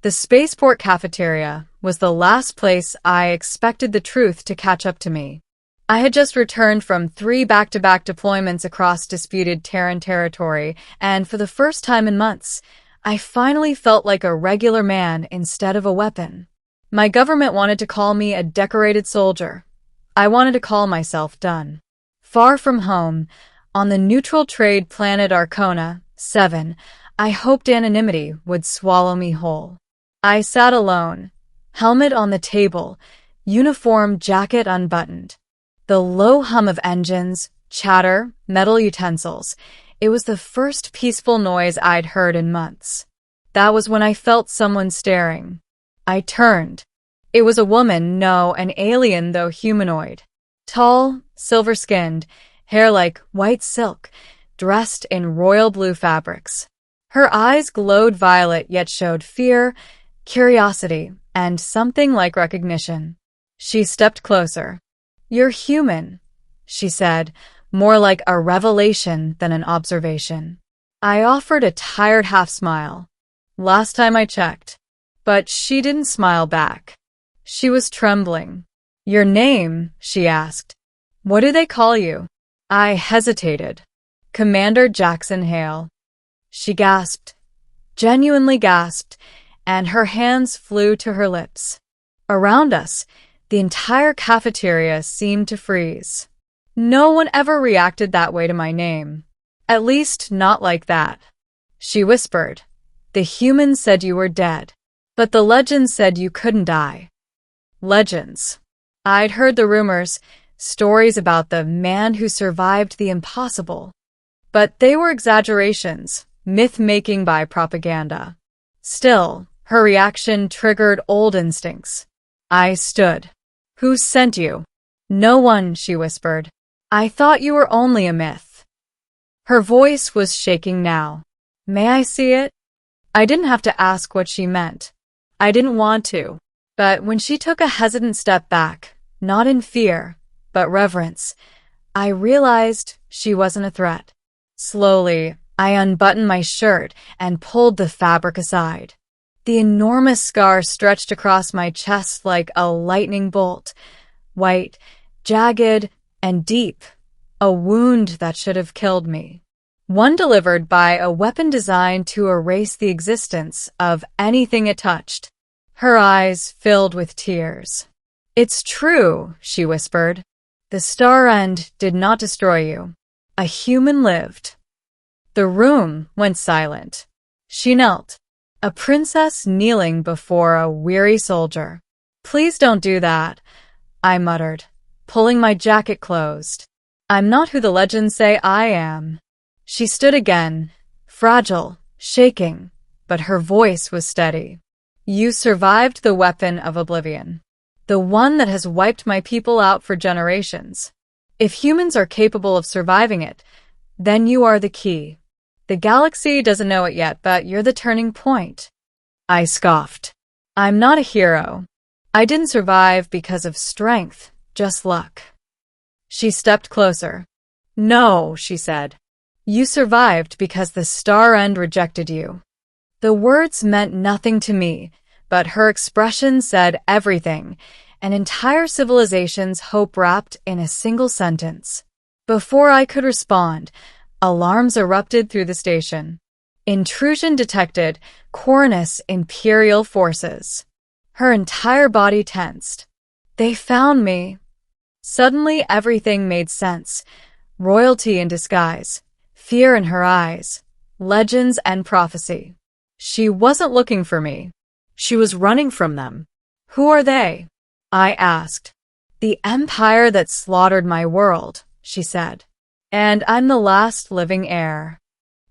The spaceport cafeteria was the last place I expected the truth to catch up to me. I had just returned from 3 back-to-back deployments across disputed Terran territory, and for the first time in months, I finally felt like a regular man instead of a weapon. My government wanted to call me a decorated soldier. I wanted to call myself done. Far from home, on the neutral trade planet Arcona 7, I hoped anonymity would swallow me whole. I sat alone, helmet on the table, uniform jacket unbuttoned. The low hum of engines, chatter, metal utensils. It was the first peaceful noise I'd heard in months. That was when I felt someone staring. I turned. It was a woman, no, an alien though humanoid. Tall, silver-skinned, hair like white silk, dressed in royal blue fabrics. Her eyes glowed violet yet showed fear, curiosity, and something like recognition. She stepped closer. "You're human," she said, more like a revelation than an observation. I offered a tired half-smile. Last time I checked. But she didn't smile back. She was trembling. "Your name?" she asked. "What do they call you?" I hesitated. "Commander Jackson Hale." She gasped, genuinely gasped, and her hands flew to her lips. Around us, the entire cafeteria seemed to freeze. No one ever reacted that way to my name. At least, not like that. She whispered, "The humans said you were dead, but the legends said you couldn't die." Legends. I'd heard the rumors, stories about the man who survived the impossible. But they were exaggerations, myth-making by propaganda. Still, her reaction triggered old instincts. I stood. "Who sent you?" "No one," she whispered. "I thought you were only a myth." Her voice was shaking now. "May I see it?" I didn't have to ask what she meant. I didn't want to. But when she took a hesitant step back, not in fear, but reverence, I realized she wasn't a threat. Slowly, I unbuttoned my shirt and pulled the fabric aside. The enormous scar stretched across my chest like a lightning bolt, white, jagged, and deep, a wound that should have killed me. One delivered by a weapon designed to erase the existence of anything it touched. Her eyes filled with tears. "It's true," she whispered. "The star end did not destroy you. A human lived." The room went silent. She knelt, a princess kneeling before a weary soldier. "Please don't do that," I muttered, pulling my jacket closed. "I'm not who the legends say I am." She stood again, fragile, shaking, but her voice was steady. "You survived the weapon of oblivion, the one that has wiped my people out for generations. If humans are capable of surviving it, then you are the key. The galaxy doesn't know it yet, but you're the turning point." I scoffed. "I'm not a hero. I didn't survive because of strength, just luck." She stepped closer. "No," she said. "You survived because the star end rejected you." The words meant nothing to me, but her expression said everything, an entire civilization's hope wrapped in a single sentence. Before I could respond, alarms erupted through the station. "Intrusion detected, Cornus Imperial Forces." Her entire body tensed. "They found me." Suddenly everything made sense. Royalty in disguise, fear in her eyes, legends and prophecy. She wasn't looking for me. She was running from them. "Who are they?" I asked. "The empire that slaughtered my world," she said. "And I'm the last living heir."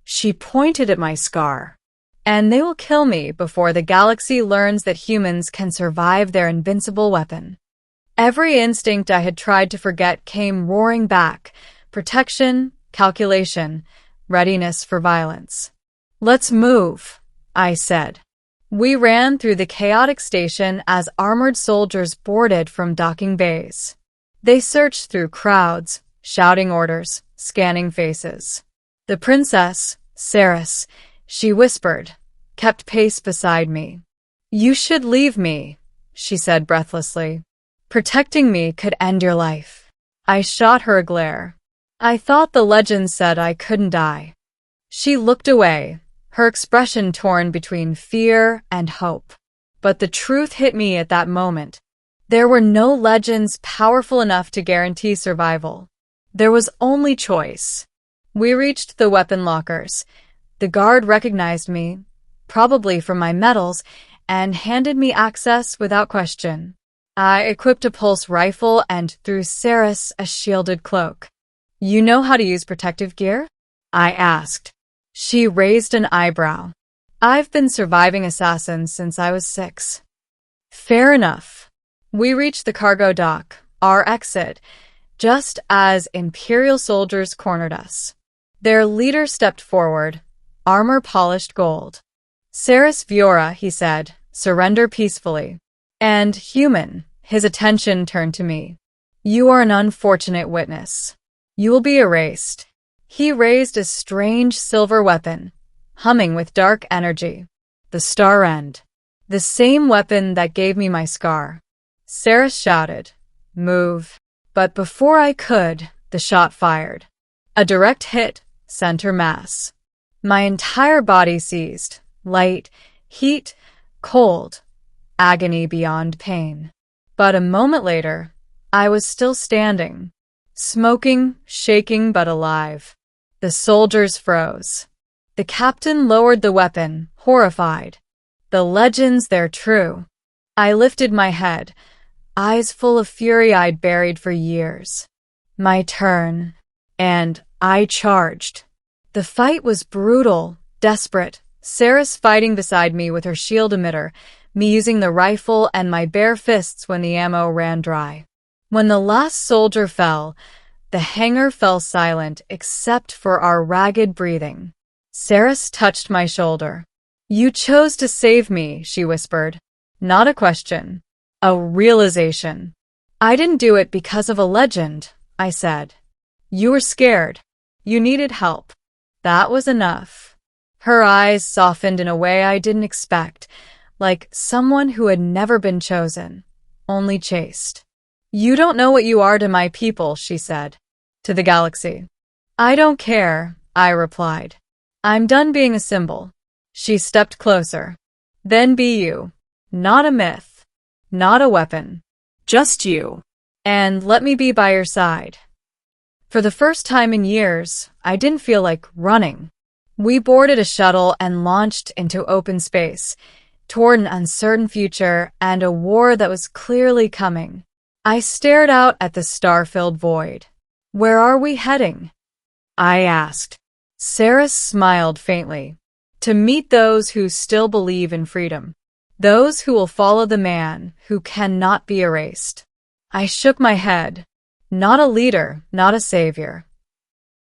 She pointed at my scar. "And they will kill me before the galaxy learns that humans can survive their invincible weapon." Every instinct I had tried to forget came roaring back. Protection, calculation, readiness for violence. "Let's move," I said. We ran through the chaotic station as armored soldiers boarded from docking bays. They searched through crowds, shouting orders, scanning faces. The princess, Saris, she whispered, kept pace beside me. You should leave me, she said breathlessly. Protecting me could end your life. I shot her a glare. I thought the legend said I couldn't die. She looked away, her expression torn between fear and hope. But the truth hit me at that moment. There were no legends powerful enough to guarantee survival. There was only choice. We reached the weapon lockers. The guard recognized me, probably from my medals, and handed me access without question. I equipped a pulse rifle and threw Saris a shielded cloak. You know how to use protective gear? I asked. She raised an eyebrow. I've been surviving assassins since I was 6. Fair enough. We reached the cargo dock, our exit, just as Imperial soldiers cornered us. Their leader stepped forward, armor polished gold. Saris Viora, he said, surrender peacefully. And human, his attention turned to me. You are an unfortunate witness. You will be erased. He raised a strange silver weapon, humming with dark energy. The Star End. The same weapon that gave me my scar. Saris shouted, "Move." But before I could, the shot fired. A direct hit, center mass. My entire body seized. Light, heat, cold, agony beyond pain. But a moment later, I was still standing, smoking, shaking but alive. The soldiers froze. The captain lowered the weapon, horrified. The legends, they're true. I lifted my head, eyes full of fury I'd buried for years. My turn. And I charged. The fight was brutal, desperate. Saris fighting beside me with her shield emitter, me using the rifle and my bare fists when the ammo ran dry. When the last soldier fell, the hangar fell silent except for our ragged breathing. Saris touched my shoulder. You chose to save me, she whispered. Not a question. A realization. I didn't do it because of a legend, I said. You were scared. You needed help. That was enough. Her eyes softened in a way I didn't expect, like someone who had never been chosen, only chased. You don't know what you are to my people, she said. To the galaxy. I don't care, I replied. I'm done being a symbol. She stepped closer. Then be you. Not a myth. Not a weapon. Just you. And let me be by your side. For the first time in years, I didn't feel like running. We boarded a shuttle and launched into open space, toward an uncertain future and a war that was clearly coming. I stared out at the star-filled void. Where are we heading? I asked. Saris smiled faintly. To meet those who still believe in freedom. Those who will follow the man who cannot be erased. I shook my head. Not a leader, not a savior.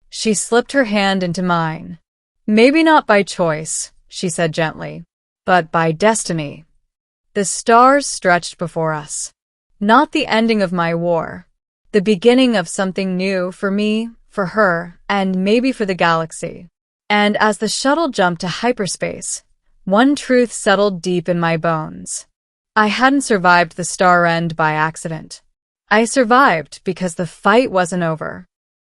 She slipped her hand into mine. Maybe not by choice, she said gently, but by destiny. The stars stretched before us. Not the ending of my war. The beginning of something new for me, for her, and maybe for the galaxy. And as the shuttle jumped to hyperspace, one truth settled deep in my bones. I hadn't survived the Star End by accident. I survived because the fight wasn't over.